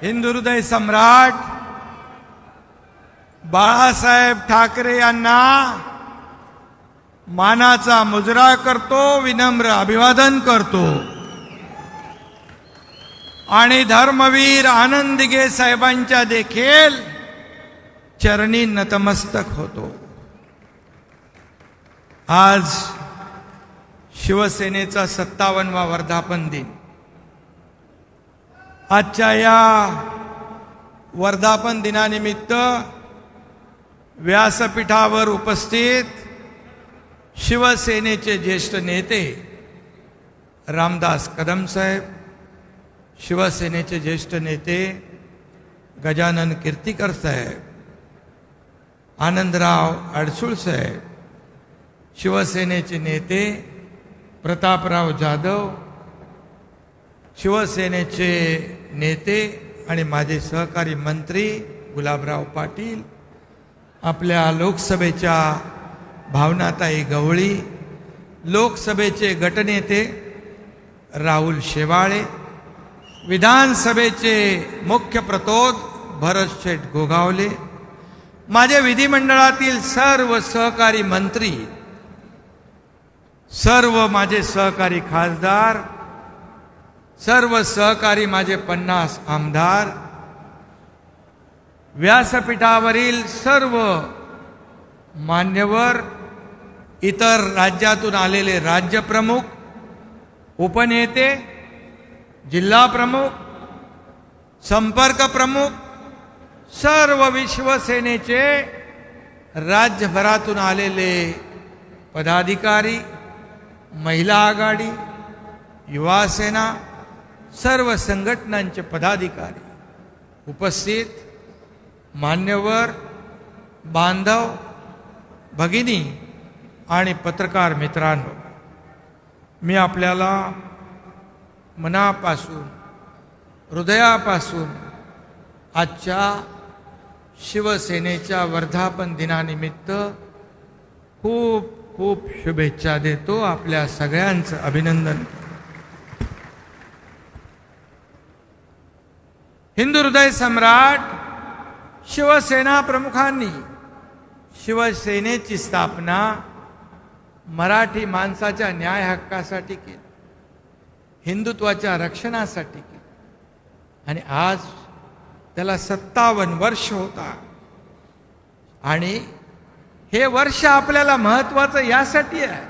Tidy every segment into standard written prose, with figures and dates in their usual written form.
हिंदुहृदय सम्राट बाळासाहेब ठाकरे यांना मानाचा मुजरा करतो, विनम्र अभिवादन करतो आणि धर्मवीर आनंद दिघे साहेबांच्या देखील चरणी नतमस्तक होतो। आज शिवसेनेचा 57वा वर्धापन दिन। आजच्या या वर्धापन दिनानिमित्त व्यासपीठावर उपस्थित शिवसेनेचे ज्येष्ठ नेते रामदास कदम साहेब, शिवसेनेचे ज्येष्ठ नेते गजानन कीर्तिकर साहेब, आनंदराव अडसूळ साहेब, शिवसेनेचे नेते प्रतापराव जाधव, शिवसेनेचे नेते आणि माझे सहकारी मंत्री गुलाबराव पाटील, आपल्या लोकसभेच्या भावनाताई गवळी, लोकसभेचे गटनेते राहुल शेवाळे, विधानसभेचे मुख्य प्रतोद भरत शेठ गोगावले, माझे विधिमंडळातील सर्व सहकारी मंत्री, सर्व माझे सहकारी खासदार, सर्व सहकारी माझे 50 आमदार, व्यासपीठावरील सर्व मान्यवर, इतर राज्यातून आलेले राज्यप्रमुख, उपनेते, जिल्हा प्रमुख, संपर्क प्रमुख, सर्व शिवसेनेचे राज्यभरातून आलेले पदाधिकारी, महिला आघाडी, युवा सेना, सर्व संघटनांचे पदाधिकारी, उपस्थित मान्यवर, बांधव, भगिनी आणि पत्रकार मित्रांनो, मी आपल्याला मनापासून, हृदयापासून आजच्या शिवसेनेच्या वर्धापन दिनानिमित्त खूप खूप शुभेच्छा देतो। आपल्या सगळ्यांचं अभिनंदन। हिंदुहृदय सम्राट शिवसेना प्रमुखांनी शिवसेनेची स्थापना मराठी माणसाच्या न्याय हक्कासाठी केली, हिंदुत्वाच्या रक्षणासाठी केली आणि आज त्याला 57 वर्ष होता। आणि हे वर्ष आपल्याला महत्त्वाचं यासाठी आहे,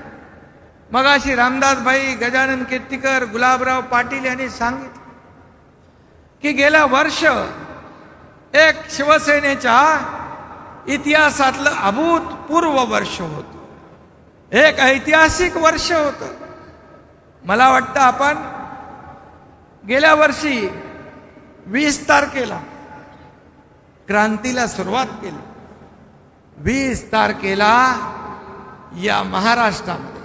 मगाशी रामदास भाई, गजानन कीर्तिकर, गुलाबराव पाटील यांनी सांगितलं की गेल्या वर्ष एक शिवसेनेच्या इतिहासातलं अभूतपूर्व वर्ष होतं, एक ऐतिहासिक वर्ष होतं। मला वाटतं आपण गेल्या वर्षी 20 तारखेला क्रांतीला सुरुवात केली। 20 तारखेला या महाराष्ट्रामध्ये,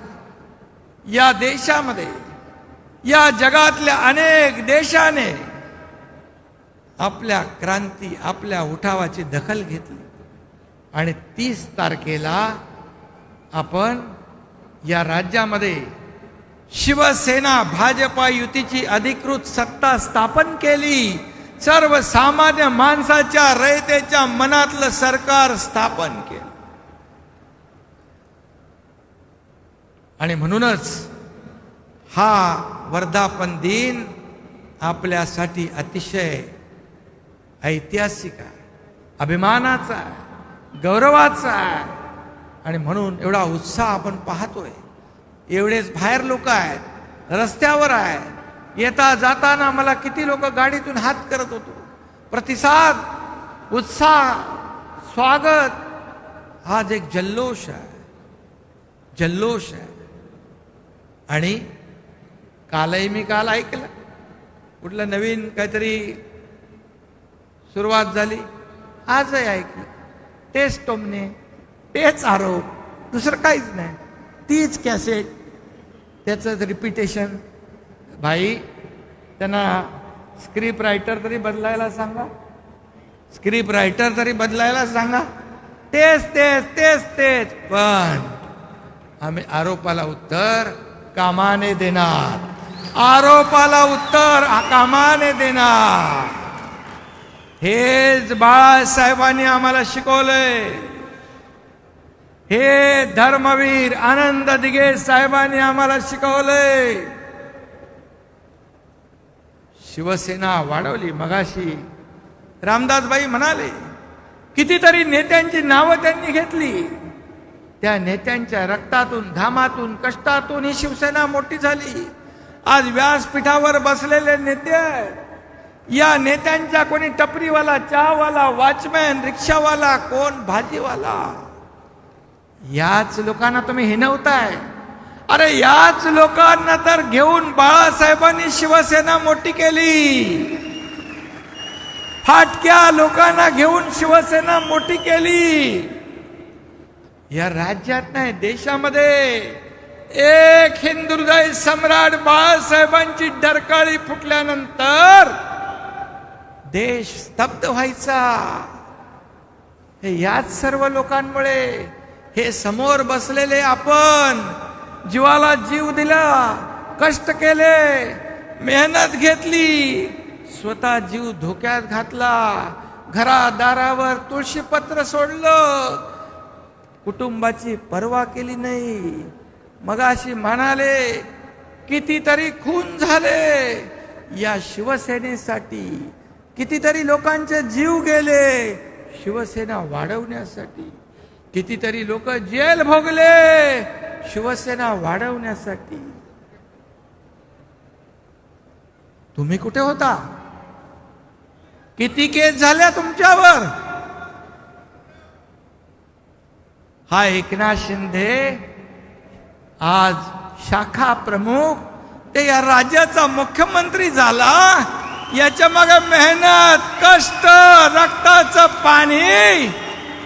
या देशामध्ये, या जगातल्या अनेक देशाने आपल्या क्रांती, आपल्या उठावाची दखल घेतली आणि 30 तारखेला आपण या राज्यामध्ये शिवसेना भाजपा युतीची अधिकृत सत्ता स्थापन केली। सर्वसामान्य माणसाच्या, रयतेच्या मनातलं सरकार स्थापन केलं आणि म्हणूनच हा वर्धापन दिन आपल्यासाठी अतिशय ऐतिहासिक आहे, अभिमानाचा आहे, गौरवाचा आहे आणि म्हणून एवढा उत्साह आपण पाहतोय। एवढेच बाहेर लोक आहेत, रस्त्यावर आहेत, येता जाताना मला किती लोक गाडीतून हात करत होतो। प्रतिसाद, उत्साह, स्वागत, आज एक जल्लोष आहे, जल्लोष आहे। आणि कालही मी ऐकलं कुठलं नवीन काहीतरी सुरुवात झाली, आजही ऐकलं तेच टोमणे, तेच आरोप, दुसरं काहीच नाही, तीच कॅसेट, त्याचं रिपिटेशन। भाई, त्यांना स्क्रिप्ट रायटर तरी बदलायला सांगा, स्क्रिप्ट रायटर तरी बदलायला सांगा, तेच तेच तेच तेच। पण आम्ही आरोपाला उत्तर कामाने देणार, आरोपाला उत्तर कामाने देणार। हेच बाळासाहेबांनी आम्हाला शिकवलंय. हे धर्मवीर आनंद दिघे साहेबांनी आम्हाला शिकवलंय. शिवसेना वाढवली. मगाशी रामदासबाई म्हणाले कितीतरी नेत्यांची नावं त्यांनी घेतली. त्या नेत्यांच्या रक्तातून, घामातून, कष्टातून ही शिवसेना मोठी झाली. आज व्यासपीठावर बसलेले नेते आहेत. या नेत्यांच्या कोणी टपरीवाला, चहावाला, वॉचमॅन, रिक्षावाला, कोण भाजीवाला, याच लोकांना तुम्ही हिणवताय. अरे याच लोकांना तर घेऊन बाळासाहेबांनी शिवसेना मोठी केली. फाटक्या लोकांना घेऊन शिवसेना मोठी केली. या राज्यात नाही, देशामध्ये एक हिंदुहृदय सम्राट बाळासाहेबांची डरकाळी फुटल्यानंतर देश स्तब्ध व्हायचा. हे याच सर्व लोकांमुळे. हे समोर बसलेले आपण जीवाला जीव दिला, कष्ट केले, मेहनत घेतली, स्वतः जीव धोक्यात घातला, घरादारावर तुळशीपत्र सोडलं, कुटुंबाची पर्वा केली नाही. मगाशी म्हणाले कितीतरी खून झाले या शिवसेनेसाठी, कितीतरी लोकांचे जीव गेले शिवसेना वाढवण्यासाठी, कितीतरी लोक जेल भोगले शिवसेना वाढवण्यासाठी. तुम्ही कुठे होता? किती केस झाल्या तुमच्यावर? हा एकनाथ शिंदे आज शाखा प्रमुख, ते या राज्याचा मुख्यमंत्री झाला. याच्या मागे मेहनत, कष्ट, रक्ताचं पाणी,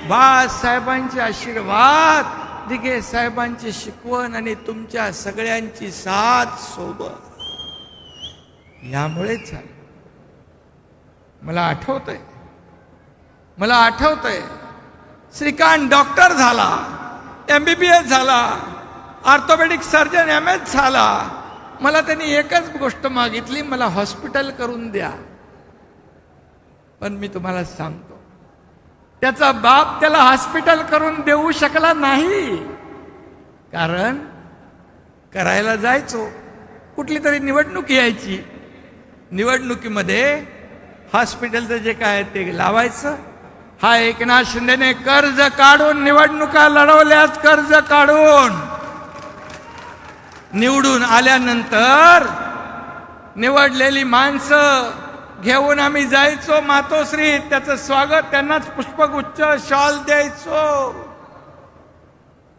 बाळासाहेबांचे आशीर्वाद, दिघे साहेबांची शिकवण आणि तुमच्या सगळ्यांची साथ सोबत, यामुळेच झालं. मला आठवतंय श्रीकांत डॉक्टर झाला, MBBS झाला, ऑर्थोपेडिक सर्जन MS झाला. मला त्यांनी एकच गोष्ट मागितली, मला हॉस्पिटल करून द्या. पण मी तुम्हाला सांगतो, त्याचा बाप त्याला हॉस्पिटल करून देऊ शकला नाही. कारण करायला जायचो, कुठली तरी निवडणूक यायची, निवडणुकीमध्ये हॉस्पिटलचं जे काय ते लावायचं. हा एकनाथ शिंदेने कर्ज काढून निवडणुका लढवल्यात. कर्ज काढून निवडून आल्यानंतर निवडलेली माणसं घेऊन आम्ही जायचो मातोश्री, त्याचं स्वागत, त्यांनाच पुष्पगुच्छ, शॉल द्यायचो.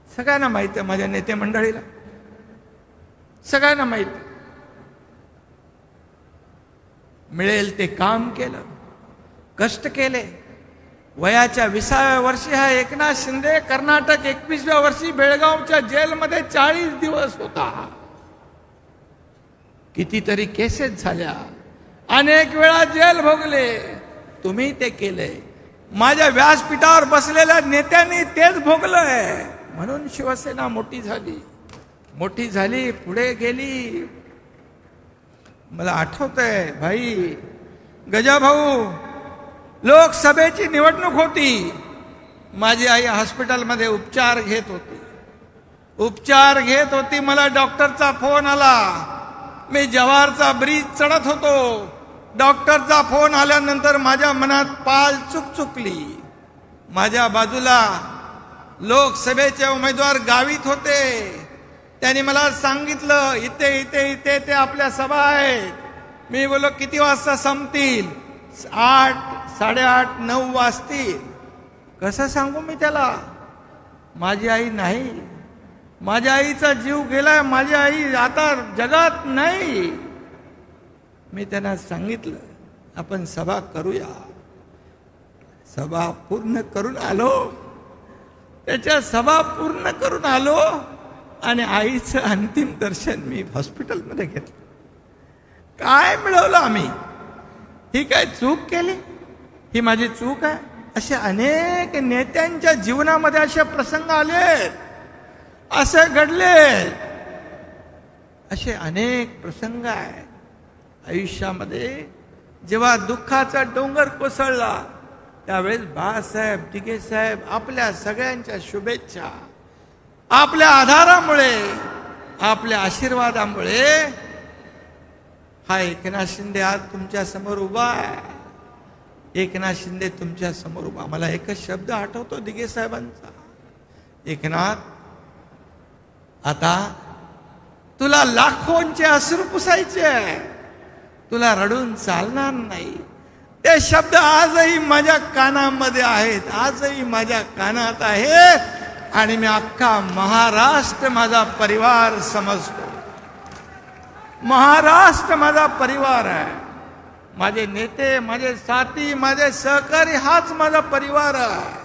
सगळ्यांना माहिती आहे, माझ्या नेते मंडळीला सगळ्यांना माहिती. मिळेल ते काम केलं, कष्ट केले. वयाच्या 20व्या वर्षी हा एकनाथ शिंदे कर्नाटक 21व्या वर्षी बेळगावच्या जेलमध्ये 40 दिवस होता. कितीतरी केसेस झाल्या, अनेक वेळा जेल भोगले. तुम्ही ते केले. माझ्या व्यासपीठावर बसलेल्या नेत्यांनी तेच भोगलंय. म्हणून शिवसेना मोठी झाली, पुढे गेली. मला आठवतंय भाई गजाभाऊ, लोकसभेची निवडणूक होती. माझी आई हॉस्पिटलमध्ये उपचार घेत होती. मला डॉक्टरचा फोन आला. मी जव्हारचा ब्रिज चढत होतो. डॉक्टरचा फोन आल्यानंतर माझ्या मनात पाल चुकली. माझ्या बाजूला लोकसभेचे उमेदवार गावीत होते. त्यांनी मला सांगितलं इथे इथे इथे ते आपल्या सभा आहेत. मी बोललो किती वाजता संपतील? 8, 8:30, 9 वाजतील. कसं सांगू मी त्याला? माझी आई नाही, माझ्या आईचा जीव गेलाय, माझी आई आता जगात नाही. मी त्यांना सांगितलं आपण सभा करूया. सभा पूर्ण करून आलो. त्याच्या सभा पूर्ण करून आलो आणि आईचं अंतिम दर्शन मी हॉस्पिटलमध्ये घेतलं. काय मिळवलं आम्ही? ही काय चूक केली? ही माझी चूक आहे? असे अनेक नेत्यांच्या जीवनामध्ये असे प्रसंग आले, असे घडले, असे अनेक प्रसंग आहेत आयुष्यामध्ये. जेव्हा दुःखाचा डोंगर कोसळला त्यावेळेस बाळासाहेब दिघे साहेब आपल्या सगळ्यांच्या शुभेच्छा, आपल्या आधारामुळे, आपल्या आशीर्वादामुळे हा एकनाथ शिंदे आज तुमच्या समोर उभा आहे. एकनाथ शिंदे तुमच्या समोर उभा. मला एकच शब्द आठवतो दिघे साहेबांचा, एकनाथ आता तुला लाखोंचे अश्रू पुसायचे, तुला रडून चालणार नाही. ते शब्द आजही माझ्या कानामध्ये आहेत, आजही माझ्या कानात आहेत आणि मी अख्खा महाराष्ट्र माझा परिवार समजतो. महाराष्ट्र माझा परिवार आहे. माझे नेते, माझे साथी, माझे सहकारी हाच माझा परिवार आहे.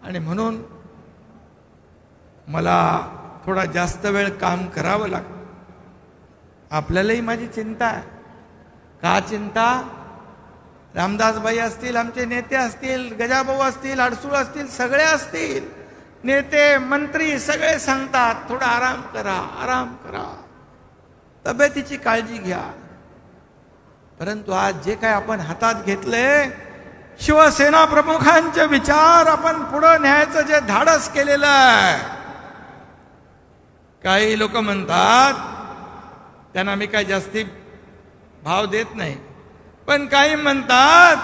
आणि म्हणून मला थोडा जास्त वेळ काम करावं लागतं. आपल्यालाही माझी चिंता आहे. का चिंता? रामदासबाई असतील, आमचे नेते असतील, गजाभाऊ असतील, अडसूळ असतील, सगळे असतील, नेते मंत्री सगळे सांगतात थोडा आराम करा, आराम करा, तब्येतीची काळजी घ्या. परंतु आज जे काय आपण हातात घेतले, शिवसेना प्रमुखांचे विचार आपण पुढे न्यायचं जे धाडस केलेलं आहे. काही लोक म्हणतात, त्यांना मी काही जास्ती भाव देत नाही, पण काही म्हणतात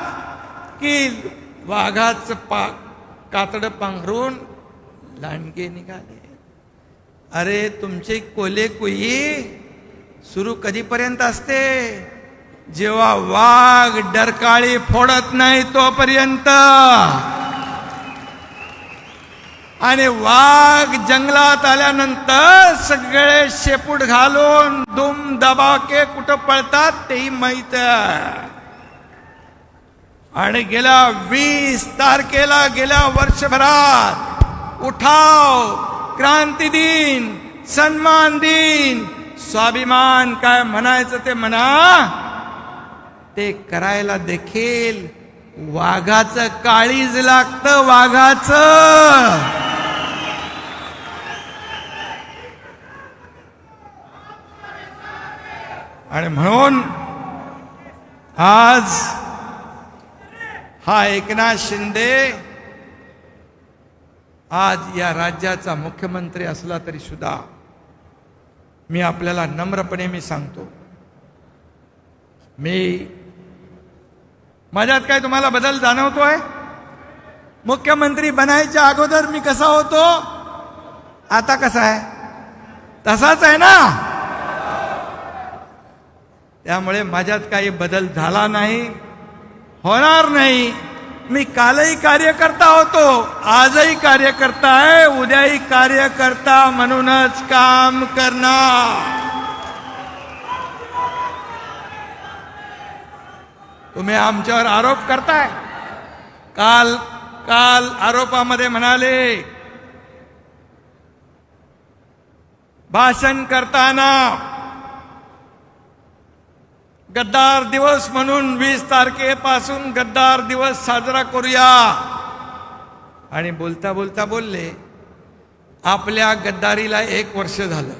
की वाघाचं कातडं पांघरून लांडगे निघाले. अरे तुमचे कोले कुई सुरू कधीपर्यंत असते? जेव्हा वाघ डरकाळी फोडत नाही तोपर्यंत. आणि वाघ जंगलात आल्यानंतर सगळे शेपूट घालून दुम दबाके कुठं पळतात तेही माहित आहे. आणि गेल्या 20 तारखेला गेल्या वर्षभरात उठाव, क्रांती दिन, सन्मान दिन, स्वाभिमान काय म्हणायचं ते म्हणा, ते करायला देखील वाघाचं काळीज लागतं. वाघाचं आणि म्हणून आज हा एकनाथ शिंदे आज या राज्याचा मुख्यमंत्री असला तरी सुद्धा मी आपल्याला नम्रपणे मी सांगतो, माझ्यात काय तुम्हाला बदल जाणवतोय? मुख्यमंत्री बनायच्या अगोदर मी कसा होतो, आता कसा आहे? तसाच आहे ना. त्यामुळे माझ्यात काही बदल झाला नाही, होणार नाही. मी कालही कार्यकर्ता होतो, आजही कार्यकर्ता आहे, उद्याही कार्यकर्ता म्हणूनच काम करणार. तुम्ही आमच्यावर आरोप करताय. काल आरोपामध्ये म्हणाले, भाषण करताना गद्दार दिवस म्हणून 20 तारखेपासून गद्दार दिवस साजरा करूया. आणि बोलता बोलता बोलले, आपल्या गद्दारीला 1 वर्ष झालं.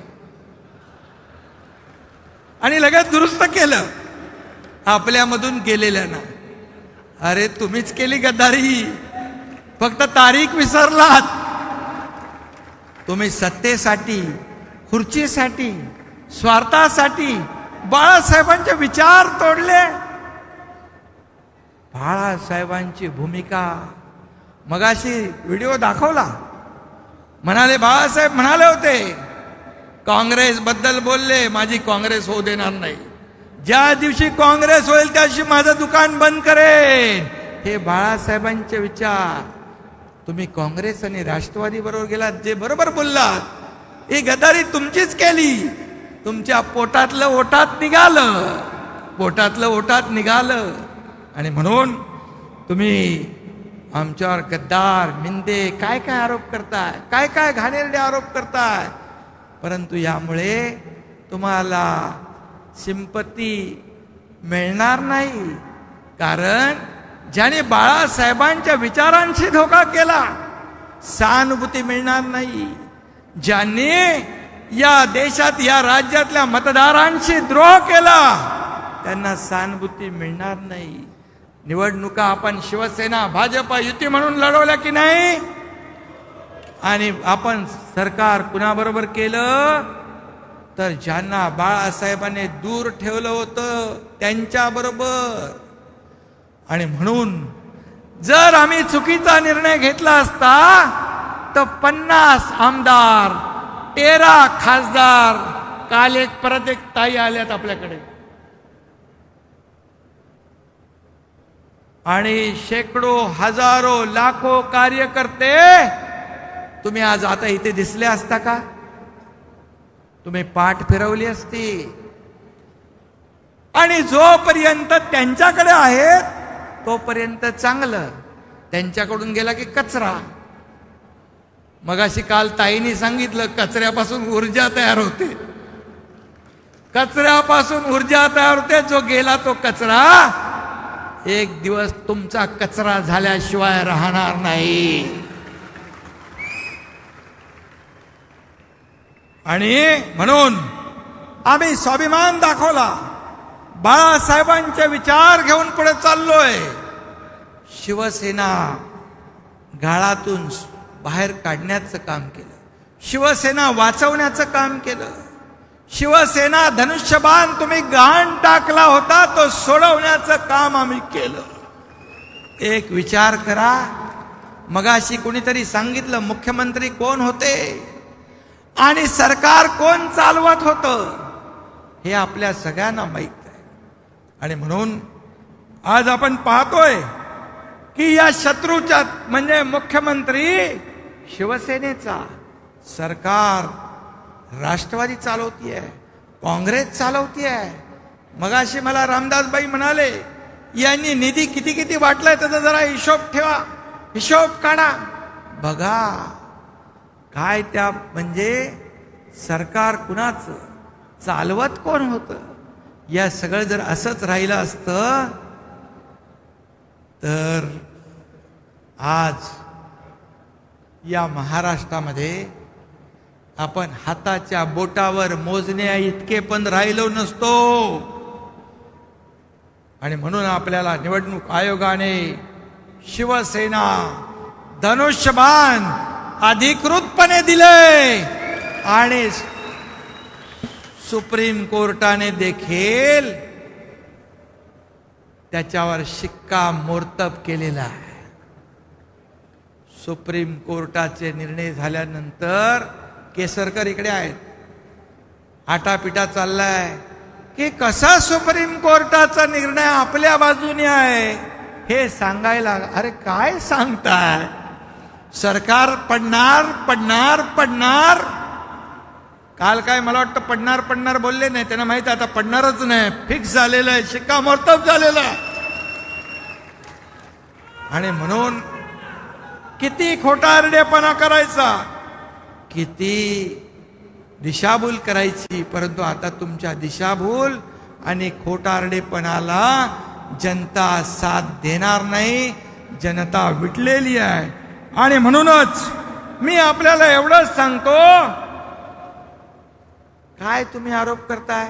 आणि लगेच दुरुस्त केलं आपल्यामधून गेलेल्यानं. अरे तुम्हीच केली गद्दारी, फक्त तारीख विसरलात. तुम्ही सत्तेसाठी, खुर्चीसाठी, स्वार्थासाठी बाळासाहेबांचे विचार तोडले. बाळासाहेबांची भूमिका मगाशी व्हिडिओ दाखवला, म्हणाले बाळासाहेब म्हणाले होते, काँग्रेस बद्दल बोलले, माझी काँग्रेस होऊ देणार नाही. ज्या दिवशी काँग्रेस होईल त्या दिवशी माझं दुकान बंद करेन. हे बाळासाहेबांचे विचार. तुम्ही काँग्रेस आणि राष्ट्रवादी बरोबर गेलात, जे बरोबर बोललात. ही गद्दारी तुमचीच केली. तुमच्या पोटातलं ओटात निघालं, पोटातलं ओटात निघालं. आणि म्हणून तुम्ही आमच्यावर गद्दार, मिंदे काय काय आरोप करताय, काय काय घाणेरडे आरोप करताय. परंतु यामुळे तुम्हाला सिंपती मिळणार नाही. कारण ज्याने बाळासाहेबांच्या विचारांशी धोका केला, सहानुभूती मिळणार नाही. ज्याने या देशात, या राज्यातल्या मतदारांशी द्रोह केला, त्यांना सहानुभूती मिळणार नाही. निवडणुका आपण शिवसेना भाजप युती म्हणून लढवल्या की नाही, आणि आपण सरकार कुणाबरोबर केलं तर ज्यांना बाळासाहेबांनी दूर ठेवलं होतं त्यांच्याबरोबर. आणि म्हणून जर आम्ही चुकीचा निर्णय घेतला असता तर 50 आमदार 13 खासदार, काल परत एक ताई आल्यात आपल्याकडे, आणि शेकडो हजारो लाखो कार्यकर्ते तुम्ही आज आता इथे दिसले असता का? तुम्ही पाठ फिरवली असती. आणि जोपर्यंत त्यांच्याकडे आहेत तोपर्यंत चांगलं, त्यांच्याकडून गेला की कचरा. मगाशी काल ताईंनी सांगितलं कचऱ्यापासून ऊर्जा तयार होते, कचऱ्यापासून ऊर्जा तयार होते. जो गेला तो कचरा एक दिवस तुमचा कचरा झाल्याशिवाय राहणार नाही. आणि म्हणून आम्ही स्वाभिमान दाखवला, बाळासाहेबांचे विचार घेऊन पुढे चाललोय. शिवसेना गाळातून बाहेर काढण्याचं काम केलं, शिवसेना वाचवण्याचं काम केलं. शिवसेना धनुष्यबाण तुम्ही गहाण टाकला होता तो सोडवण्याचं काम आम्ही केलं. एक विचार करा, मगाशी कुणीतरी सांगितलं मुख्यमंत्री कोण होते आणि सरकार कोण चालवत होतं, हे आपल्या सगळ्यांना माहित आहे. आणि म्हणून आज आपण पाहतोय की या शत्रूच्या म्हणजे मुख्यमंत्री शिवसेनेचा, सरकार राष्ट्रवादी चालवतीये, काँग्रेस चालवतीये. मगाशी मला रामदासबाई म्हणाले यांनी निधी किती किती वाटलाय त्याचा जरा हिशोब ठेवा, हिशोब काढा. बघा काय त्या म्हणजे सरकार कुणाचं, चालवत कोण होतं. या सगळं जर असंच राहिलं असतं तर आज या महाराष्ट्रामध्ये आपण हाताच्या बोटावर मोजण्या इतके पण राहिलो नसतो. आणि म्हणून आपल्याला निवडणूक आयोगाने शिवसेना धनुष्यबाण अधिकृतपणे दिले आणि सुप्रीम कोर्टाने देखील त्याच्यावर शिक्कामोर्तब केलेला आहे. सुप्रीम कोर्टाचे निर्णय झाल्यानंतर केसरकर इकडे आहेत, आटापिटा चाललाय की कसा सुप्रीम कोर्टाचा निर्णय आपल्या बाजूने आहे हे सांगायला. अरे काय सांगताय, सरकार पडणार पडणार पडणार. काल काय मला वाटतं पडणार पडणार बोलले नाही, त्यांना माहित आता पडणारच नाही, फिक्स झालेलं आहे, शिक्कामोर्तब झालेलं आहे. आणि म्हणून किती खोटारडेपणा करायचा, किती दिशाभूल करायची, परंतु आता तुमच्या दिशाभूल आणि खोटारडेपणाला जनता साथ देणार नाही. जनता विटलेली आहे. आणि म्हणूनच मी आपल्याला एवढंच सांगतो, काय तुम्ही आरोप करताय,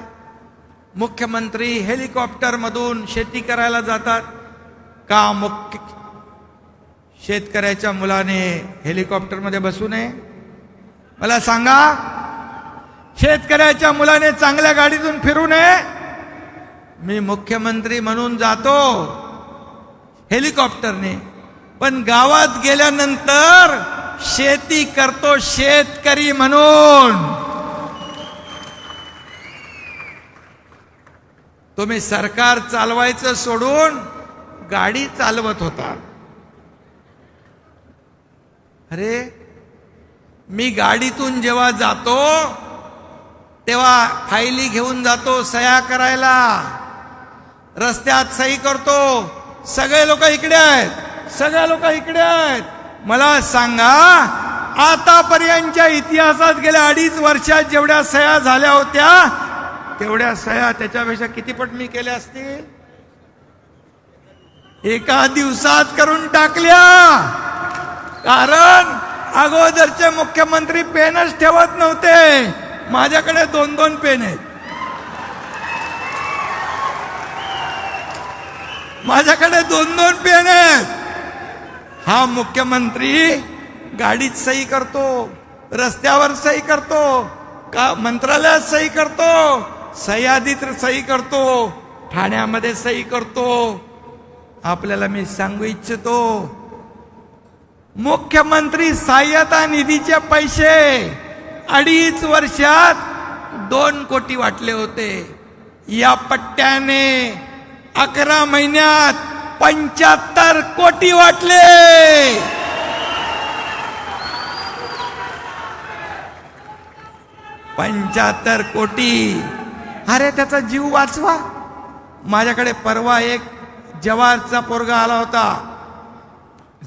मुख्यमंत्री हेलिकॉप्टर मधून शेती करायला जातात का? मुख्य शेतकऱ्याच्या मुलाने हेलिकॉप्टर मध्ये बसू नये? मला सांगा, शेतकऱ्याच्या मुलाने चांगल्या गाडीतून फिरू नये? मी मुख्यमंत्री म्हणून जातो हेलिकॉप्टरने, पण गावात गेल्यानंतर शेती करतो शेतकरी म्हणून. तुम्ही सरकार चालवायचं सोडून गाडी चालवत होता. अरे मी गाडीतून जेव्हा जातो तेव्हा फायली घेऊन जातो सह्या करायला, रस्त्यात सही करतो. सगळे लोक इकडे आहेत, सगळे लोक इकडे आहेत. मला सांगा, आतापर्यंतच्या इतिहासात गेल्या 2.5 वर्षात जेवढ्या सह्या झाल्या होत्या तेवढ्या सह्या त्याच्यापेक्षा किती पट मी केल्या असतील? एका दिवसात करून टाकल्या. कारण अगोदरचे मुख्यमंत्री पेनच ठेवत नव्हते. माझ्याकडे 2-2 पेन आहेत. माझ्याकडे 2-2 पेन आहेत. हा मुख्यमंत्री गाडीत सही करतो, रस्त्यावर सही करतो, का मंत्रालयात सही करतो, सह्याद्रीत सही करतो, ठाण्यामध्ये सही करतो. आपल्याला मी सांगू इच्छितो, मुख्यमंत्री सहाय्यता निधीचे पैसे 2.5 वर्षात 2 कोटी वाटले होते. या पट्ट्याने 11 महिन्यात 75 कोटी वाटले. 75 कोटी. अरे त्याचा जीव वाचवा. माझ्याकडे परवा एक जवारचा पोरगा आला होता,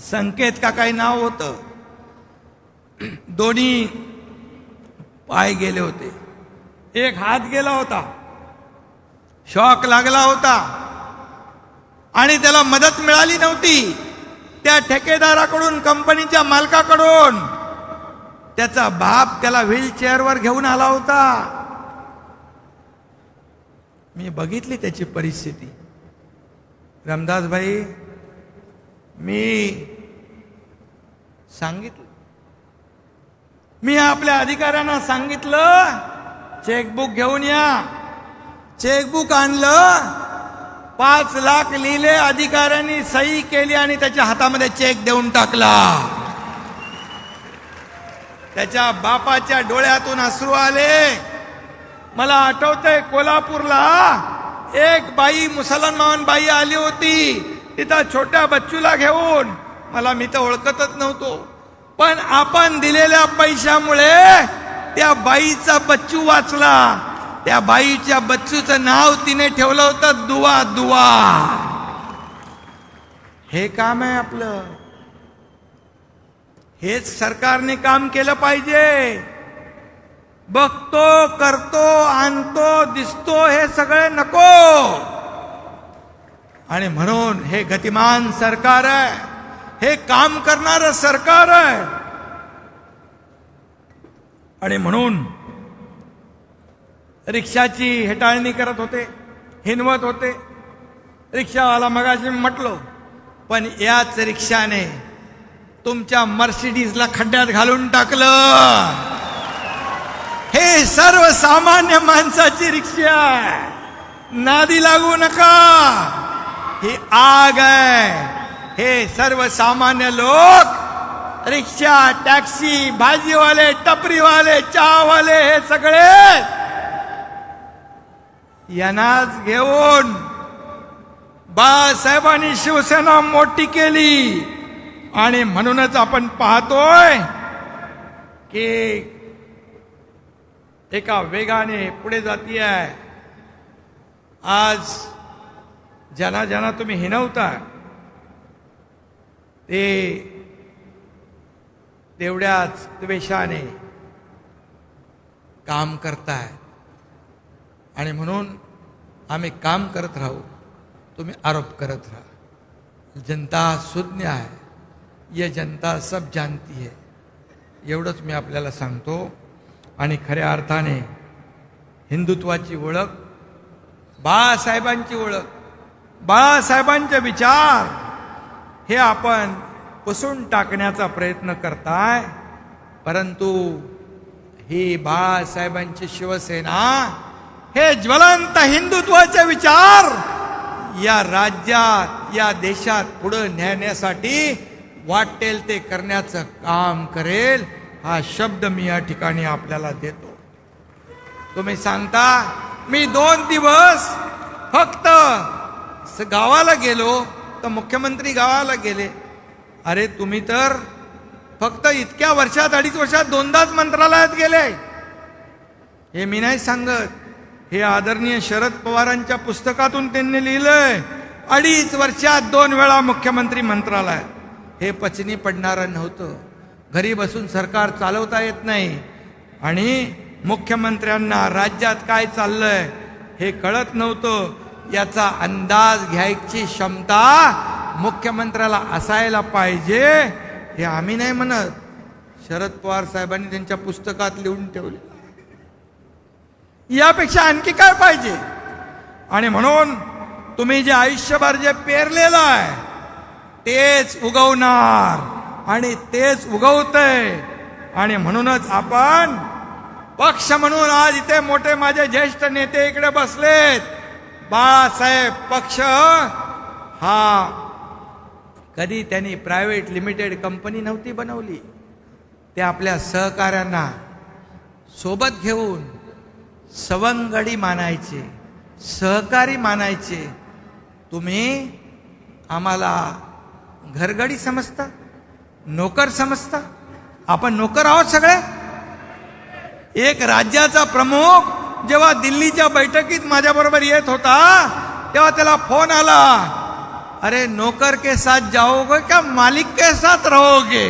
संकेत का काही नाव होतं. दोन्ही पाय गेले होते, एक हात गेला होता, शॉक लागला होता आणि त्याला मदत मिळाली नव्हती. त्या ठेकेदाराकडून, कंपनीच्या मालकाकडून त्याचा बाप त्याला व्हीलचेअरवर घेऊन आला होता. मी बघितली त्याची परिस्थिती. रामदास भाई, मी सांगितलं, मी आपल्या अधिकाऱ्यांना सांगितलं चेकबुक घेऊन या. चेकबुक आणलं, 5 लाख लिहिले, अधिकाऱ्यांनी सही केली आणि त्याच्या हातामध्ये चेक देऊन टाकला. त्याच्या बापाच्या डोळ्यातून अश्रू आले. मला आठवतंय, कोल्हापूरला एक बाई, मुसलमान बाई आली होती, तिथं छोट्या बच्चूला घेऊन. मी तर ओळखतच नव्हतो, पण आपण दिलेल्या पैशामुळे त्या बाईचा बच्चू वाचला. त्या बाईच्या बच्चूचं नाव तिने ठेवलं होतं दुआ दुआ. हे काम आहे आपलं. हेच सरकारने काम केलं पाहिजे. बघतो, करतो, आणतो, दिसतो, हे सगळे नको. आणि म्हणून हे गतिमान सरकार आहे, हे काम करणारं सरकार आहे. आणि म्हणून रिक्षाची हेटाळणी करत होते, हिनवत होते. रिक्षावाला मगाशी म्हटलो, पण याच रिक्षाने तुमच्या मर्सिडीजला खड्ड्यात घालून टाकलं. हे सर्वसामान्य माणसाची रिक्षा आहे, नादी लागू नका. ही आग आहे. हे सर्वसामान्य लोक, रिक्षा, टॅक्सी, भाजीवाले, टपरीवाले, चहावाले, हे सगळे यांनाच घेऊन बाळासाहेबांनी शिवसेना मोठी केली. आणि म्हणूनच आपण पाहतोय की एका वेगाने पुढे जाती आहे. आज ज्यांना ज्यांना तुम्ही हिनवता ते तेवढ्याच द्वेषाने काम करताय. आणि म्हणून आम्ही काम करत राहू, तुम्ही आरोप करत राहा. जनता सुज्ञ आहे, ये जनता सब जानती है. एवढंच मी आपल्याला सांगतो. आणि खऱ्या अर्थाने हिंदुत्वाची ओळख, बाळासाहेबांची ओळख, बाळासाहेबांचे विचार हे आपण पुसून टाकण्याचा प्रयत्न करताय. परंतु ही बाळासाहेबांची शिवसेना, हे ज्वलंत हिंदुत्वाचे विचार या राज्यात, या देशात पुढे नेण्यासाठी वाटेल ते करण्याचं काम करेल. हा शब्द मी या ठिकाणी आपल्याला देतो. तुम्ही सांगता मी 2 दिवस फक्त गावाला गेलो, तर मुख्यमंत्री गावाला गेले. अरे तुम्ही तर फक्त इतक्या वर्षात, 2.5 वर्षात 2दाच मंत्रालयात गेले. हे मी नाही सांगत, हे आदरणीय शरद पवारांच्या पुस्तकातून त्यांनी लिहिलंय. 2.5 वर्षात 2 वेळा मुख्यमंत्री मंत्रालयात. हे पचनी पडणारं नव्हतं. घरी बसून सरकार चालवता येत नाही. आणि मुख्यमंत्र्यांना राज्यात काय चाललंय हे कळत नव्हतं. याचा अंदाज घ्यायची क्षमता मुख्यमंत्र्याला असायला पाहिजे. हे आम्ही नाही म्हणत, शरद पवार साहेबांनी त्यांच्या पुस्तकात लिहून ठेवले. यापेक्षा आणखी काय पाहिजे. आणि म्हणून तुम्ही जे आयुष्यभर जे पेरलेलं आहे तेच उगवणार आणि तेच उगवतंय. आणि म्हणूनच आपण पक्ष म्हणून आज इथे मोठे माझे ज्येष्ठ नेते इकडे बसलेत. बाळासाहेब पक्ष हा कधी त्यांनी प्रायव्हेट लिमिटेड कंपनी नव्हती बनवली. ते आपल्या सहकाऱ्यांना सोबत घेऊन सवंगडी मानायचे, सहकारी मानायचे. तुम्ही आम्हाला घरगडी समजता, नोकर समजता. आपण नोकर आहोत सगळे. एक राज्याचा प्रमुख जेव्हा दिल्लीच्या बैठकीत माझ्याबरोबर येत होता तेव्हा त्याला फोन आला, अरे नौकर के साथ जाओगे क्या मालिक के साथ रहोगे.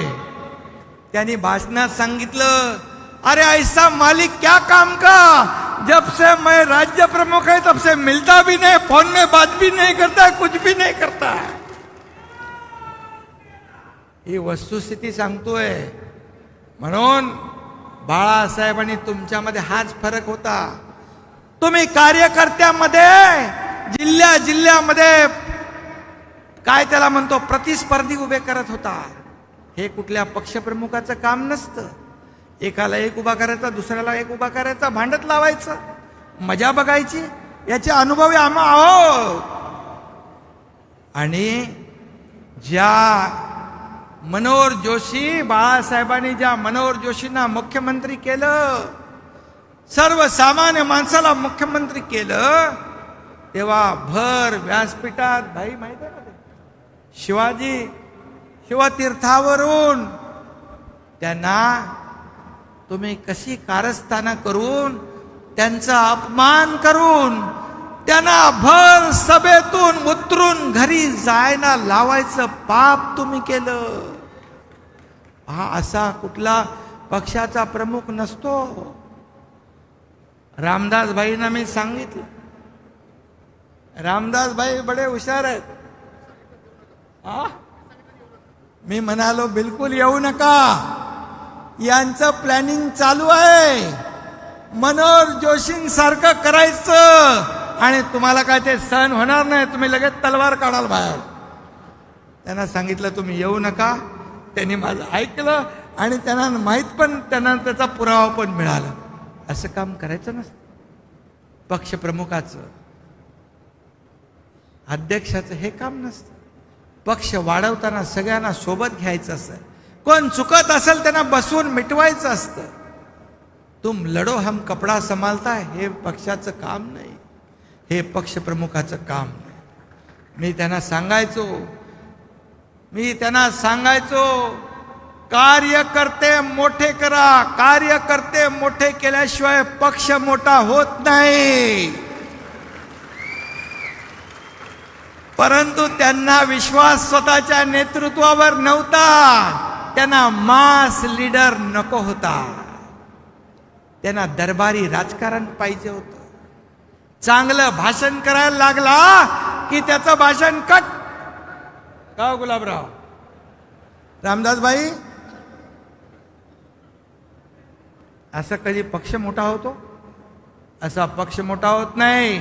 त्यांनी भाषणात सांगितलं, अरे ऐसा मालिक क्या काम का, जब से मैं राज्य प्रमुख है तब से मिलता भी नहीं, फोन में बात भी नहीं करता, कुछ भी नहीं करता. ही वस्तुस्थिती सांगतोय. म्हणून बाळासाहेबांनी तुमच्यामध्ये हाच फरक होता. तुम्ही कार्यकर्त्यामध्ये जिल्ह्यामध्ये काय त्याला म्हणतो प्रतिस्पर्धी उभे करत होता. हे कुठल्या पक्षप्रमुखाचं काम नसतं. एकाला एक उभा करायचा, दुसऱ्याला एक उभा करायचा, भांडत लावायचं, मजा बघायची. याचे अनुभवी आम्ही आहोत. आणि ज्या मनोहर जोशी, बाळासाहेबांनी ज्या मनोहर जोशींना मुख्यमंत्री केलं, सर्वसामान्य माणसाला मुख्यमंत्री केलं, तेव्हा भर व्यासपीठात भाई माहिती आहे ना, शिवतीर्थावरून त्यांना तुम्ही कशी कारस्थानं करून, त्यांचा अपमान करून, त्यांना भर सभेतून उतरून घरी जायला लावायचं पाप तुम्ही केलं. हा असा कुठला पक्षाचा प्रमुख नसतो. रामदास भाईंना मी सांगितलं, रामदास भाई बडे हुशार आहेत. मी म्हणालो बिलकुल येऊ नका, यांचं प्लॅनिंग चालू आहे. मनोहर जोशींसारखं करायचं आणि तुम्हाला काय ते सहन होणार नाही, तुम्ही लगेच तलवार काढाल बाहेर. त्यांना सांगितलं तुम्ही येऊ नका. त्यांनी माझं ऐकलं आणि त्यांना माहीत पण, त्यांना त्याचा पुरावा पण मिळाला. असं काम करायचं नसतं. पक्षप्रमुखाचं, अध्यक्षाचं हे काम नसतं. पक्ष वाढवताना सगळ्यांना सोबत घ्यायचं असतं. कोण चुकत असेल त्यांना बसवून मिटवायचं असतं. तुम लढो हम कपडा संभालता, हे पक्षाचं काम नाही, हे पक्षप्रमुखाचं काम नाही. मी त्यांना सांगायचो कार्यकर्ते मोठे करा. कार्यकर्ते मोठे केल्याशिवाय पक्ष मोठा होत नाही. परंतु त्यांना विश्वास स्वतःच्या नेतृत्वावर नव्हता. त्यांना मास लीडर नको होता. त्यांना दरबारी राजकारण पाहिजे होतं. चांगलं भाषण करायला लागला की त्याचं भाषण कट. का गुलाबराव, रामदास भाई, असा कधी पक्ष मोठा होतो? असा पक्ष मोठा होत नाही.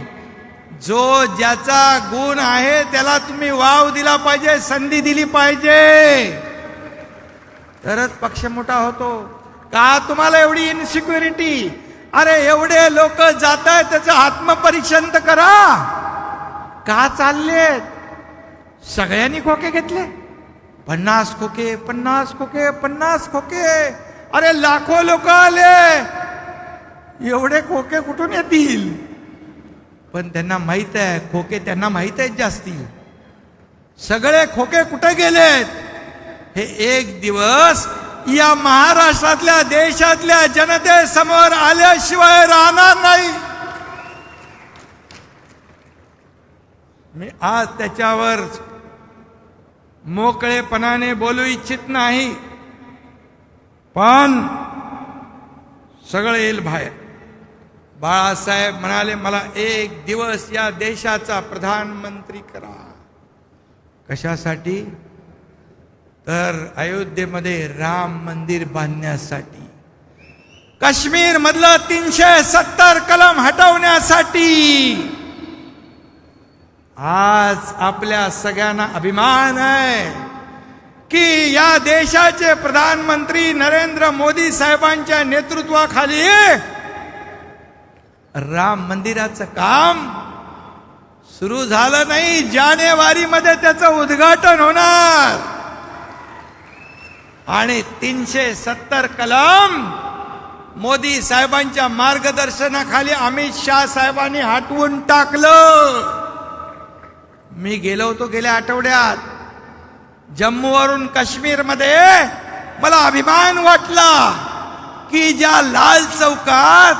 जो ज्याचा गुण आहे त्याला तुम्ही वाव दिला पाहिजे, संधी दिली पाहिजे, तरच पक्ष मोठा होतो. का तुम्हाला एवढी इनसिक्युरिटी? अरे एवढे लोक जात आहेत, त्याचं आत्मपरीक्षण तर करा. का चाललेत? सगळ्यांनी खोके घेतले. 50 खोके, 50 खोके, 50 खोके. अरे लाखो लोक आले, एवढे खोके कुठून येतील? पण त्यांना माहित आहे, खोके त्यांना माहित आहेत जास्ती. सगळे खोके कुठे गेलेत? हे एक दिवस या महाराष्ट्रातल्या, देशातल्या जनतेसमोर आल्याशिवाय राहणार नाही. मी आज त्याच्यावर मोकळेपणाने बोलू इच्छित नाही, पण सगळं येईल बाहेर. बाळासाहेब म्हणाले मला एक दिवस या देशाचा प्रधानमंत्री करा. कशासाठी? तर अयोध्येमध्ये राम मंदिर बांधण्यासाठी, काश्मीर मधलं 370 कलम हटवण्यासाठी. आज आपल्या सगळ्यांना अभिमान आहे की या देशाचे प्रधानमंत्री नरेंद्र मोदी साहेबांच्या नेतृत्वाखाली राम मंदिराचं काम सुरू झालं नाही, जानेवारीमध्ये त्याचं उद्घाटन होणार आणि 370 कलम मोदी साहेबांच्या मार्गदर्शनाखाली अमित शाह साहेबांनी हटवून टाकलं. मी गेलो होतो गेल्या आठवड्यात जम्मूवरून काश्मीरमध्ये. मला अभिमान वाटला की ज्या लाल चौकात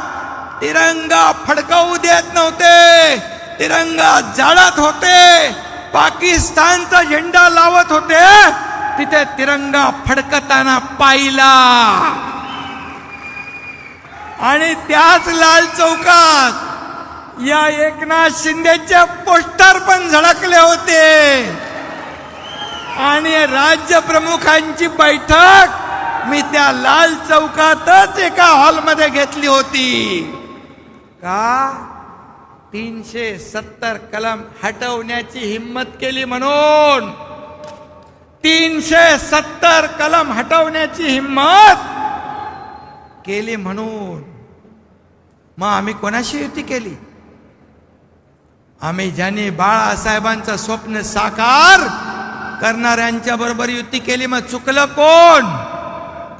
तिरंगा फडकवू देत नव्हते, तिरंगा जाळत होते, पाकिस्तानचा झेंडा लावत होते, तिथे तिरंगा फडकताना पाहिला. आणि त्याच लाल चौकात या एकनाथ शिंदेचे पोस्टर पण झळकले होते. आणि राज्य प्रमुखांची बैठक मी त्या लाल चौकातच एका हॉलमध्ये घेतली होती. का 370 कलम हटवण्याची हिम्मत केली म्हणून. 370 कलम हटवण्याची हिम्मत केली म्हणून. मग आम्ही कोणाशी युती केली? आम्ही ज्यांनी बाळासाहेबांचं स्वप्न साकार करणाऱ्यांच्या बरोबर युती केली. मग चुकलं कोण?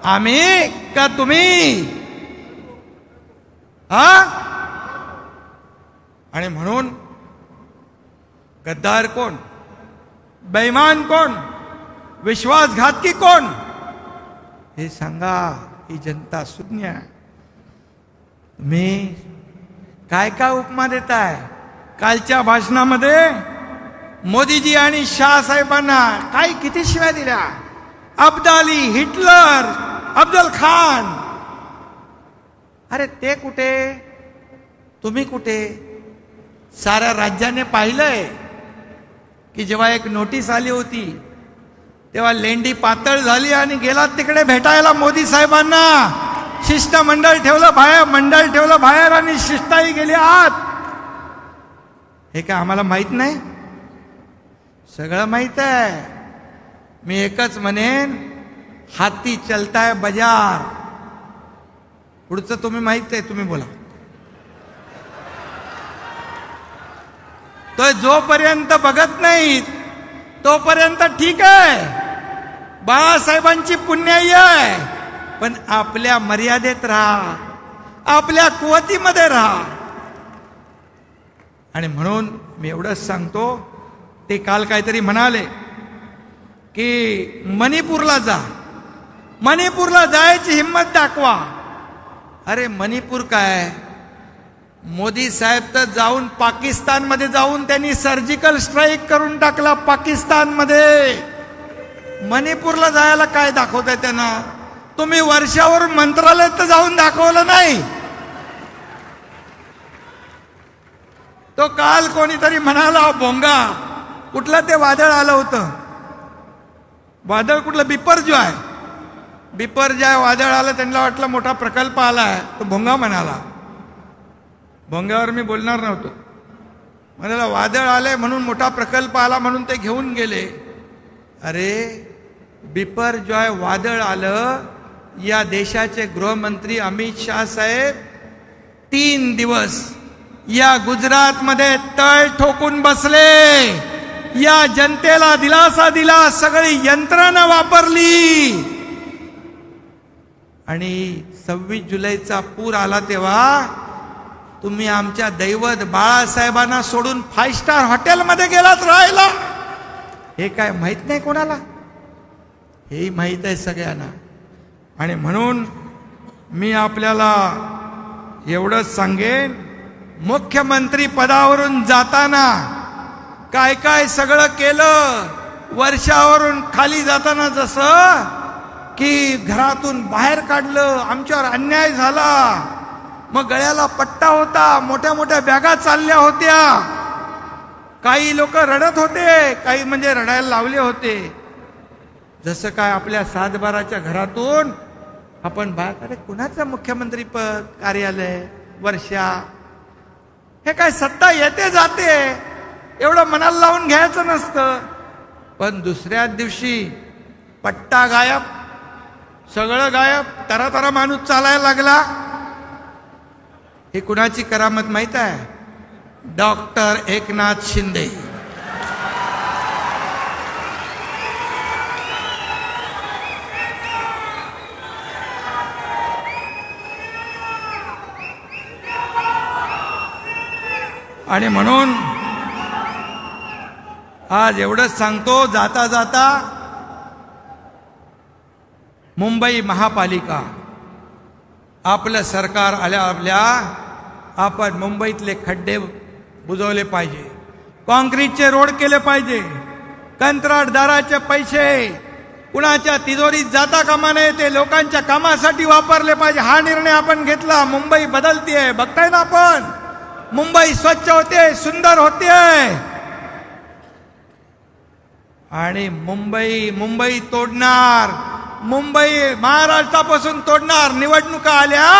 आम्ही का तुम्ही? हा? आणि म्हणून गद्दार कोण, बेईमान कोण, विश्वासघातकी कोण, हे सांगा. ही जनता सुज्ञ. तुम्ही काय काय उपमा देताय? कालच्या भाषणामध्ये मोदीजी आणि शाह साहेबांना काय किती शिव्या दिल्या. अब्दाली, हिटलर, अफजल खान. अरे ते कुठे, तुम्ही कुठे? साऱ्या राज्याने पाहिलंय की जेव्हा एक नोटीस आली होती तेव्हा लेंडी पातळ झाली आणि गेला तिकडे भेटायला मोदी साहेबांना. शिष्टमंडळ ठेवलं बाहेर, मंडळ ठेवलं बाहेर आणि शिष्टाई गेली आत. हे काय आम्हाला माहित नाही? सगळं माहित आहे. मी एकच म्हणेन, हाती चलताय बाजार. पुढचं तुम्ही माहित आहे, तुम्ही बोला. तो जोपर्यंत बघत नाहीत तोपर्यंत ठीक आहे. बाळासाहेबांची पुण्याई आहे, पण आपल्या मर्यादेत राहा, आपल्या कुवतीमध्ये राहा. आणि म्हणून मी एवढंच सांगतो, ते काल काहीतरी म्हणाले की मणिपूरला जा, मणिपूरला जायची हिम्मत दाखवा. अरे मणिपूर काय, मोदी साहेब तर जाऊन पाकिस्तानमध्ये जाऊन त्यांनी सर्जिकल स्ट्राईक करून टाकला पाकिस्तानमध्ये. मणिपूरला जायला काय दाखवताय त्यांना? तुम्ही वर्षावरून मंत्रालयात तर जाऊन दाखवलं नाही. तो काल कोणीतरी म्हणाला भोंगा, कुठलं ते वादळ आलं होतं, वादळ कुठलं, बिपरजॉय. बिपरजॉय वादळ आलं, त्यांना वाटलं मोठा प्रकल्प आलाय, तो भोंगा म्हणाला. भोंग्यावर मी बोलणार नव्हतो. म्हणाला वादळ आले म्हणून मोठा प्रकल्प आला म्हणून ते घेऊन गेले. अरे बिपरजॉय वादळ आलं, या देशाचे गृहमंत्री अमित शाह साहेब 3 दिवस या गुजरातमध्ये तळ ठोकून बसले. या जनतेला दिलासा दिला, सगळी यंत्रणा वापरली. आणि 26 जुलैचा पूर आला तेव्हा तुम्ही आमच्या दैवत बाळासाहेबांना सोडून 5 स्टार हॉटेलमध्ये गेलात राहायला. हे काय माहित नाही कोणाला? हे माहित आहे सगळ्यांना. आणि म्हणून मी आपल्याला एवढंच सांगेन, मुख्यमंत्री पदावरून जाताना काय काय सगळं केलं. वर्षावरून खाली जाताना जसं की घरातून बाहेर काढलं, आमच्यावर अन्याय झाला. मग गळ्याला पट्टा होता, मोठ्या मोठ्या बॅगा चालल्या होत्या. काही लोक रडत होते, काही म्हणजे रडायला लावले होते. जसं काय आपल्या 7-12च्या घरातून आपण बाहेर, अरे कुणाचं मुख्यमंत्री पद, कार्यालय, वर्षा, हे काय सत्ता येते जाते. एवढं मनाला लावून घ्यायचं नसतं. पण दुसऱ्या दिवशी पट्टा गायब, सगळं गायब, तरा माणूस चालायला लागला. हे कुणाची करामत माहित आहे? डॉक्टर एकनाथ शिंदे. आणि म्हणून आज एवढंच सांगतो, जाता जाता मुंबई महापालिका, आपलं सरकार आल्या आपण मुंबईतले खड्डे बुजवले पाहिजे, कॉन्क्रीटचे रोड केले पाहिजे, कंत्राटदाराचे पैसे कुणाच्या तिजोरीत जाता कामा नये, ते लोकांच्या कामासाठी वापरले पाहिजे. हा निर्णय आपण घेतला. मुंबई बदलतीये, बघताय ना आपण. मुंबई स्वच्छ होते, सुंदर होते. आणि मुंबई तोडणार, मुंबई महाराष्ट्रापासून तोडणार. निवडणुका आल्या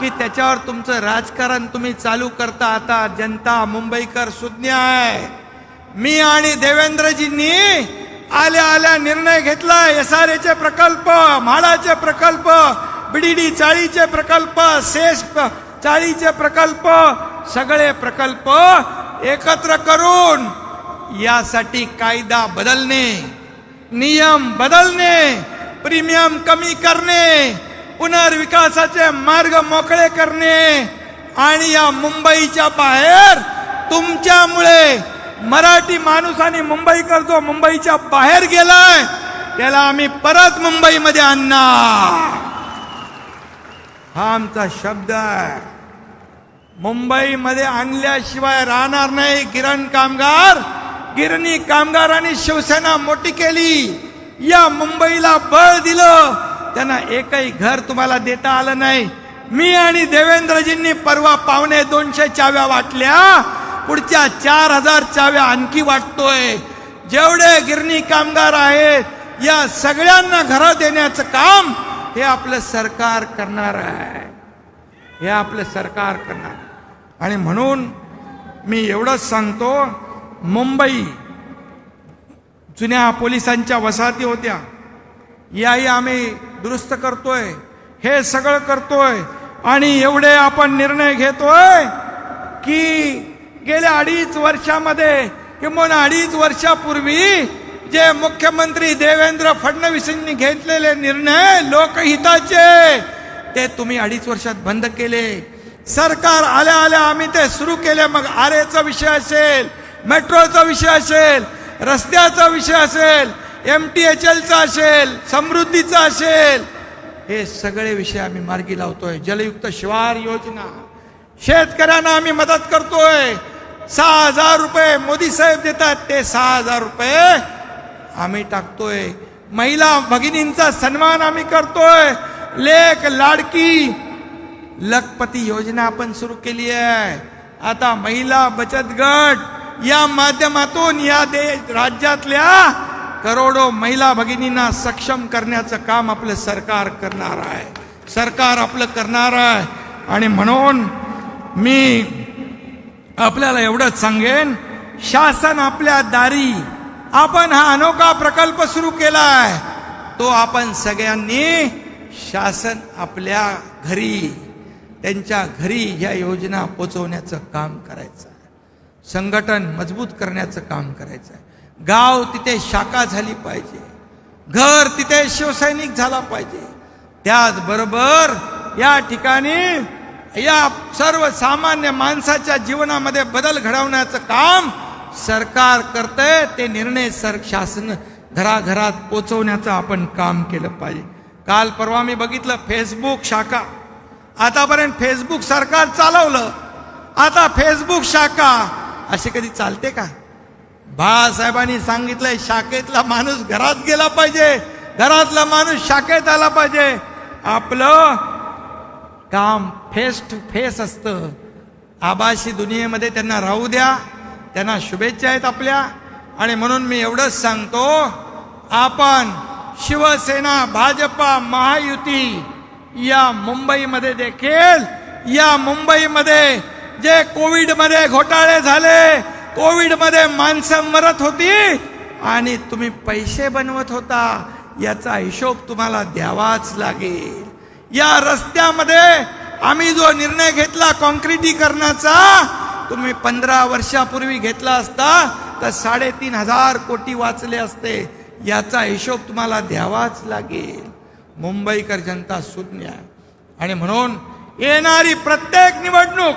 की त्याच्यावर तुमचं राजकारण तुम्ही चालू करता. आता जनता मुंबईकर सुज्ञ आहे. मी आणि देवेंद्रजींनी आल्या निर्णय घेतलाय. SRA चे प्रकल्प, म्हाडाचे प्रकल्प, BDD चाळीचे प्रकल्प, सेस चाळीचे प्रकल्प, सगळे प्रकल्प एकत्र करून यासाठी कायदा बदलणे, नियम बदलणे, प्रीमियम कमी करणे, पुनर्विकासाचे मार्ग मोकळे करणे. आणि या मुंबईच्या बाहेर तुमच्यामुळे मराठी माणूस आणि मुंबईकर जो मुंबईच्या बाहेर गेलाय त्याला आम्ही परत मुंबईमध्ये आणणार. हा आमचा शब्द आहे. मुंबईमध्ये आणल्याशिवाय राहणार नाही. गिरणी कामगारांनी शिवसेना मोठी केली, या मुंबईला बळ दिलं, त्यांना एकही घर तुम्हाला देता आलं नाही. मी आणि देवेंद्रजींनी परवा 250 चाव्या वाटल्या, पुढच्या 4000 चाव्या आणखी वाटतोय. जेवढे गिरणी कामगार आहेत या सगळ्यांना घरं देण्याचं काम हे आपलं सरकार करणार आहे. हे आपलं सरकार करणार. आणि म्हणून मी एवढंच सांगतो, मुंबई जुन्या पोलिसांच्या वसाहती होत्या, याही आम्ही दुरुस्त करतोय, हे सगळं करतोय. आणि एवढे आपण निर्णय घेतोय की गेल्या 2.5 वर्षामध्ये किंवा 2.5 वर्षापूर्वी जे मुख्यमंत्री देवेंद्र फडणवीसांनी घेतलेले निर्णय लोकहिताचे, ते तुम्ही 2.5 वर्षात बंद केले. सरकार आल्या आम्ही ते सुरू केले. मग आरेचा विषय असेल, मेट्रोचा विषय असेल, रस्त्याचा विषय असेल, MTHLचा असेल, समृद्धीचा असेल, हे सगळे विषय आम्ही मार्गी लावतोय. जलयुक्त शिवार योजना, शेतकऱ्यांना आम्ही मदत करतोय. 6000 रुपये मोदी साहेब देतात, ते 6000 रुपये आम्ही टाकतोय. महिला भगिनींचा सन्मान आम्ही करतोय. लेक लाडकी लखपती योजना आपण सुरू केली आहे. आता महिला बचत गट या माध्यमातून या राज्यातल्या करोडो महिला भगिनींना सक्षम करण्याचं काम आपलं सरकार करणार आहे. सरकार आपलं करणार आहे. आणि म्हणून मी आपल्याला एवढंच सांगेन, शासन आपल्या दारी, आपण हा अनोखा प्रकल्प सुरू केलाय, तो आपण सगळ्यांनी, शासन आपल्या घरी, त्यांच्या घरी या योजना पोचवण्याचं काम करायचं आहे. संघटन मजबूत करण्याचं काम करायचं आहे. गाव तिथे शाखा झाली पाहिजे, घर तिथे शिवसैनिक झाला पाहिजे. त्याचबरोबर या ठिकाणी या सर्वसामान्य माणसाच्या जीवनामध्ये बदल घडवण्याचं काम सरकार करतंय. ते निर्णय शासन घराघरात पोचवण्याचं आपण काम केलं पाहिजे. काल परवा मी बघितलं, फेसबुक शाखा, आतापर्यंत फेसबुक सरकार चालवलं, आता फेसबुक शाखा, असे कधी चालते का? बाळासाहेबांनी सांगितलंय, शाखेतला माणूस घरात गेला पाहिजे, घरातला माणूस शाखेत आला पाहिजे. आपलं काम फेस टू फेस असतं. आभासी दुनियेमध्ये त्यांना राहू द्या. त्यांना शुभेच्छा आहेत आपल्या. आणि म्हणून मी एवढंच सांगतो, आपण शिवसेना, भाजपा, महायुती या मुंबईमध्ये देखील, या मुंबईमध्ये जे कोविडमध्ये घोटाळे झाले, कोविडमध्ये माणसं मरत होती आणि तुम्ही पैसे बनवत होता, याचा हिशोब तुम्हाला द्यावाच लागेल. या रस्त्यामध्ये आम्ही जो निर्णय घेतला काँक्रिटीकरणाचा, तुम्ही 15 वर्षापूर्वी घेतला असता तर 3,500 कोटी वाचले असते. याचा हिशोब तुम्हाला द्यावाच लागेल. मुंबईकर जनता शून्य आहे. आणि म्हणून येणारी प्रत्येक निवडणूक,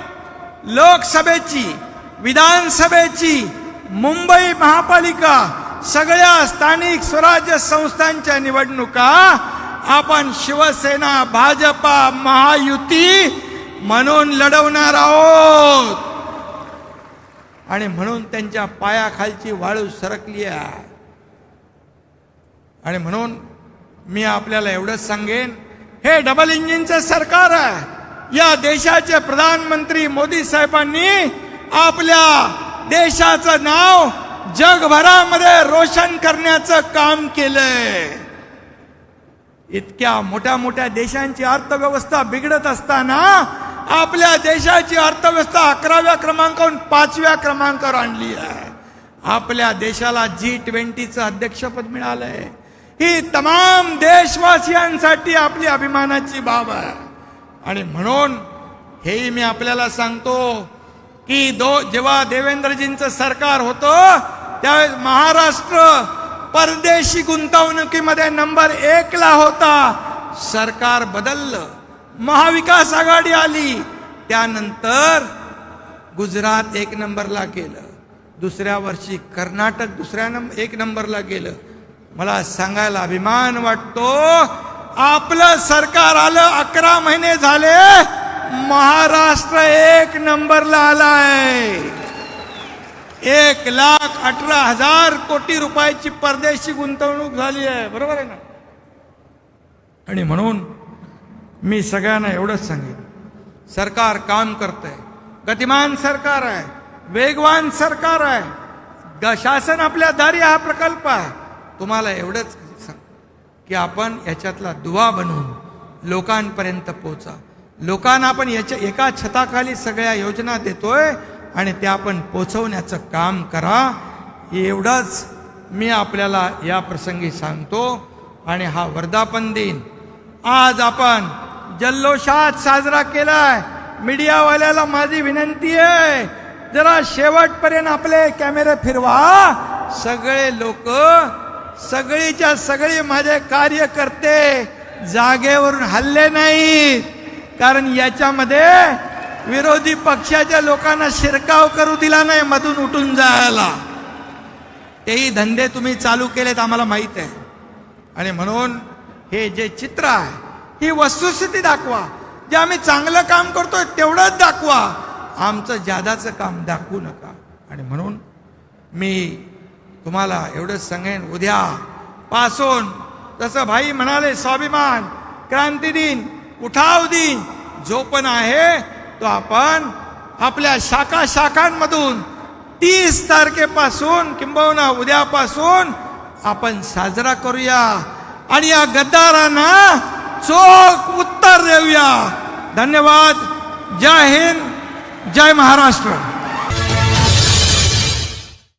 लोकसभेची, विधानसभेची, मुंबई महापालिका, सगळ्या स्थानिक स्वराज्य संस्थांच्या निवडणुका आपण शिवसेना, भाजपा, महायुती म्हणून लढवणार आहोत. आणि म्हणून त्यांच्या पायाखालची वाळू सरकली आहे. आणि म्हणून मी आपल्याला एवढंच सांगेन, हे डबल इंजिनचं सरकार आहे. या देशाचे प्रधानमंत्री मोदी साहेबांनी आपल्या देशाचं नाव जगभरामध्ये रोशन करण्याचं काम केलंय. इतक्या मोठ्या मोठ्या देशांची अर्थव्यवस्था बिघडत असताना आपल्या देशाची अर्थव्यवस्था 11व्या क्रमांकावरून 5व्या क्रमांकावर आणली आहे. आपल्या देशाला G20चं अध्यक्षपद मिळालंय. ही तमाम देशवासियांसाठी आपली अभिमानाची बाब आहे. आणि म्हणून हेही मी आपल्याला सांगतो की जेव्हा देवेंद्रजींचं सरकार होतं त्यावेळेस महाराष्ट्र परदेशी गुंतवणुकीमध्ये नंबर 1 ला होता. सरकार बदललं, महाविकास आघाडी आली, त्यानंतर गुजरात 1 नंबरला गेलं, दुसऱ्या वर्षी कर्नाटक 1 नंबरला गेलं. मला सांगायला अभिमान वाटतो, आपलं सरकार आलं 11 महिने झाले, महाराष्ट्र 1 नंबरला आलाय. 1,18,000 कोटी रुपयाची परदेशी गुंतवणूक झाली आहे. बरोबर आहे ना? आणि म्हणून मी सगळ्यांना एवढंच सांगेन, सरकार काम करतंय, गतिमान सरकार आहे, वेगवान सरकार आहे, शासन आपल्या दारी हा प्रकल्प आहे. तुम्हाला एवढंच सांग की आपण याच्यातला दुवा बनवून लोकांपर्यंत पोहोचा. लोकांना आपण याच्या एका छताखाली सगळ्या योजना देतोय आणि त्या आपण पोचवण्याचं काम करा. एवढंच मी आपल्याला या प्रसंगी सांगतो. आणि हा वर्धापन दिन आज आपण जल्लोषात साजरा केलाय. मीडियावाल्याला माझी विनंती आहे, जरा शेवटपर्यंत आपले कॅमेरे फिरवा. सगळे लोक, सगळीच्या सगळे माझे कार्यकर्ते जागेवरून हल्ले नाहीत, कारण याच्यामध्ये विरोधी पक्षाच्या लोकांना शिरकाव करू दिला नाही मधून उठून जायला. तेही धंदे तुम्ही चालू केलेत आम्हाला माहित आहे. आणि म्हणून हे जे चित्र आहे, ही वस्तुस्थिती दाखवा. जे आम्ही चांगलं काम करतोय तेवढंच दाखवा, आमचं जादाचं काम दाखवू नका. आणि म्हणून मी तुम्हाला एवढंच सांगेन, उद्या पासून जसं भाई म्हणाले, स्वाभिमान, क्रांती दिन, उठाव दिन जो पण आहे तो आपण आपल्या शाखांमधून 30 तारखेपासून किंबहुना उद्यापासून आपण साजरा करूया आणि या गद्दारांना चोख उत्तर देऊया. धन्यवाद. जय हिंद, जय महाराष्ट्र.